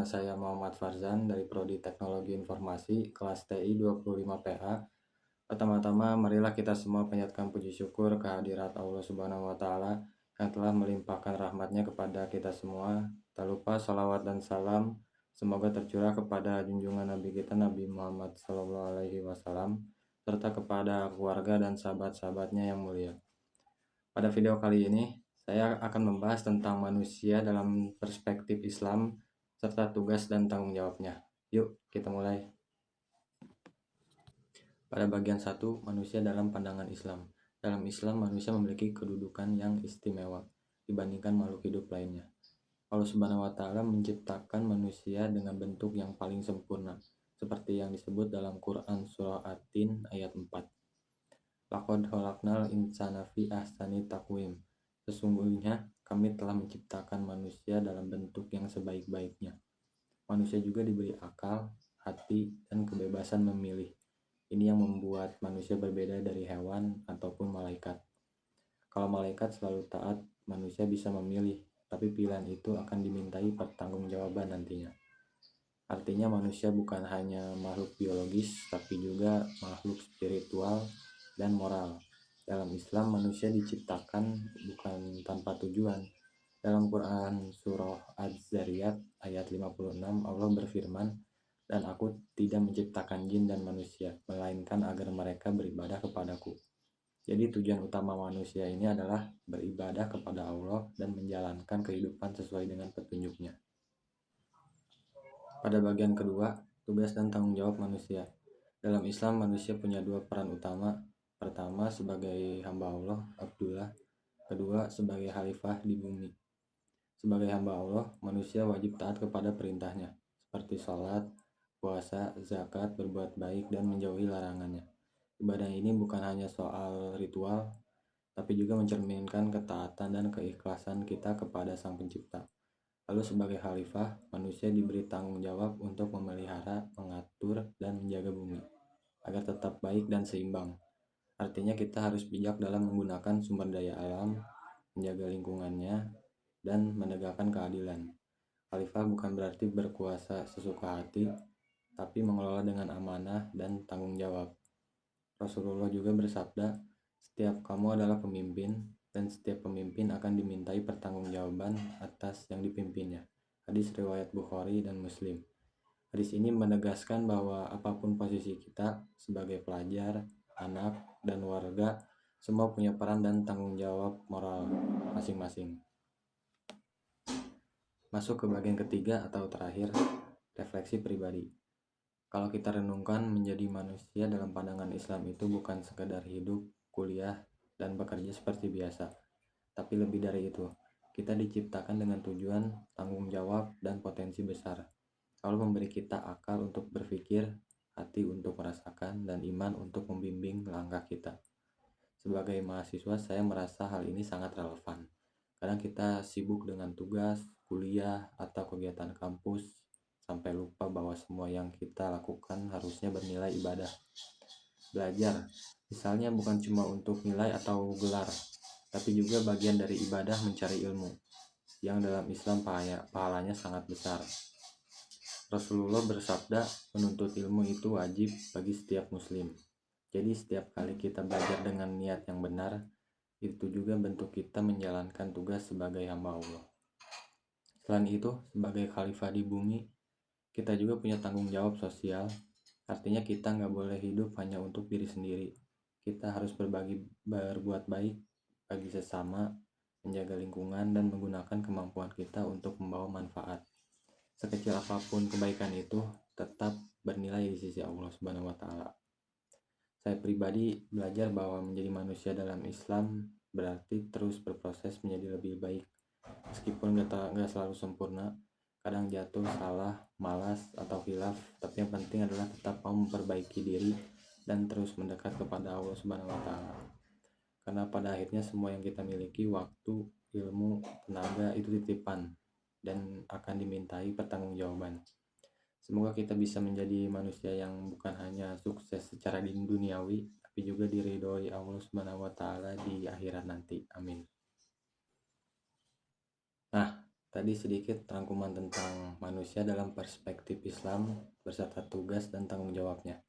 saya Muhammad Farzan dari Prodi Teknologi Informasi kelas TI 25 PA. Pertama-tama marilah kita semua panjatkan puji syukur kehadirat Allah Subhanahu wa taala yang telah melimpahkan rahmatnya kepada kita semua. Tak lupa salawat dan salam semoga tercurah kepada junjungan Nabi kita Nabi Muhammad SAW serta kepada keluarga dan sahabat-sahabatnya yang mulia. Pada video kali ini saya akan membahas tentang manusia dalam perspektif Islam serta tugas dan tanggung jawabnya. Yuk kita mulai. Pada bagian 1, manusia dalam pandangan Islam. Dalam Islam, manusia memiliki kedudukan yang istimewa dibandingkan makhluk hidup lainnya. Allah Subhanahu wa taala menciptakan manusia dengan bentuk yang paling sempurna, seperti yang disebut dalam Quran surah At-Tin ayat 4. Laqad khalaqnal insana fi ahsani taqwim. Sesungguhnya kami telah menciptakan manusia dalam bentuk yang sebaik-baiknya. Manusia juga diberi akal, hati, dan kebebasan memilih. Ini yang membuat manusia berbeda dari hewan ataupun malaikat. Kalau malaikat selalu taat, manusia bisa memilih, tapi pilihan itu akan dimintai pertanggungjawaban nantinya. Artinya manusia bukan hanya makhluk biologis, tapi juga makhluk spiritual dan moral. Dalam Islam, manusia diciptakan bukan tanpa tujuan. Dalam Quran surah Az-Zariyat ayat 56, Allah berfirman, "Dan aku tidak menciptakan jin dan manusia, melainkan agar mereka beribadah kepadaku." Jadi tujuan utama manusia ini adalah beribadah kepada Allah dan menjalankan kehidupan sesuai dengan petunjuknya. Pada bagian kedua, tugas dan tanggung jawab manusia. Dalam Islam, manusia punya dua peran utama. Pertama, sebagai hamba Allah, Abdullah. Kedua, sebagai khalifah di bumi. Sebagai hamba Allah, manusia wajib taat kepada perintahnya, seperti sholat, puasa, zakat, berbuat baik, dan menjauhi larangannya. Ibadah ini bukan hanya soal ritual, tapi juga mencerminkan ketaatan dan keikhlasan kita kepada Sang Pencipta. Lalu sebagai khalifah, manusia diberi tanggung jawab untuk memelihara, mengatur, dan menjaga bumi, agar tetap baik dan seimbang. Artinya kita harus bijak dalam menggunakan sumber daya alam, menjaga lingkungannya, dan menegakkan keadilan. Khalifah bukan berarti berkuasa sesuka hati, tapi mengelola dengan amanah dan tanggung jawab. Rasulullah juga bersabda, "Setiap kamu adalah pemimpin, dan setiap pemimpin akan dimintai pertanggungjawaban atas yang dipimpinnya." Hadis riwayat Bukhari dan Muslim. Hadis ini menegaskan bahwa apapun posisi kita sebagai pelajar, anak, dan warga, semua punya peran dan tanggung jawab moral masing-masing. Masuk ke bagian ketiga atau terakhir, refleksi pribadi. Kalau kita renungkan, menjadi manusia dalam pandangan Islam itu bukan sekadar hidup, kuliah, dan bekerja seperti biasa, tapi lebih dari itu. Kita diciptakan dengan tujuan, tanggung jawab, dan potensi besar. Allah memberi kita akal untuk berpikir, hati untuk merasakan, dan iman untuk membimbing langkah kita. Sebagai mahasiswa, saya merasa hal ini sangat relevan. Kadang kita sibuk dengan tugas, kuliah, atau kegiatan kampus, sampai lupa bahwa semua yang kita lakukan harusnya bernilai ibadah. Belajar, misalnya bukan cuma untuk nilai atau gelar, tapi juga bagian dari ibadah mencari ilmu, yang dalam Islam pahalanya sangat besar. Rasulullah bersabda, menuntut ilmu itu wajib bagi setiap muslim. Jadi setiap kali kita belajar dengan niat yang benar, itu juga bentuk kita menjalankan tugas sebagai hamba Allah. Selain itu, sebagai khalifah di bumi, kita juga punya tanggung jawab sosial. Artinya kita nggak boleh hidup hanya untuk diri sendiri. Kita harus berbuat baik bagi sesama, menjaga lingkungan, dan menggunakan kemampuan kita untuk membawa manfaat. Sekecil apapun kebaikan itu tetap bernilai di sisi Allah Subhanahu wa taala. Saya pribadi belajar bahwa menjadi manusia dalam Islam berarti terus berproses menjadi lebih baik. Meskipun gak selalu sempurna, kadang jatuh, salah, malas, atau hilaf, tapi yang penting adalah tetap mau memperbaiki diri dan terus mendekat kepada Allah Subhanahu wa taala. Karena pada akhirnya semua yang kita miliki, waktu, ilmu, tenaga, itu titipan dan akan dimintai pertanggungjawaban. Semoga kita bisa menjadi manusia yang bukan hanya sukses secara duniawi, tapi juga diridhoi Allah Subhanahu wa taala di akhirat nanti. Amin. Nah, tadi sedikit rangkuman tentang manusia dalam perspektif Islam beserta tugas dan tanggung jawabnya.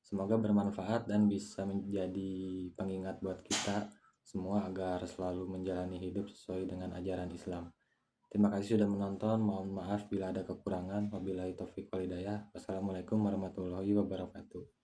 Semoga bermanfaat dan bisa menjadi pengingat buat kita semua agar selalu menjalani hidup sesuai dengan ajaran Islam. Terima kasih sudah menonton. Mohon maaf bila ada kekurangan. Wabillahi taufiq wal hidayah. Wassalamualaikum warahmatullahi wabarakatuh.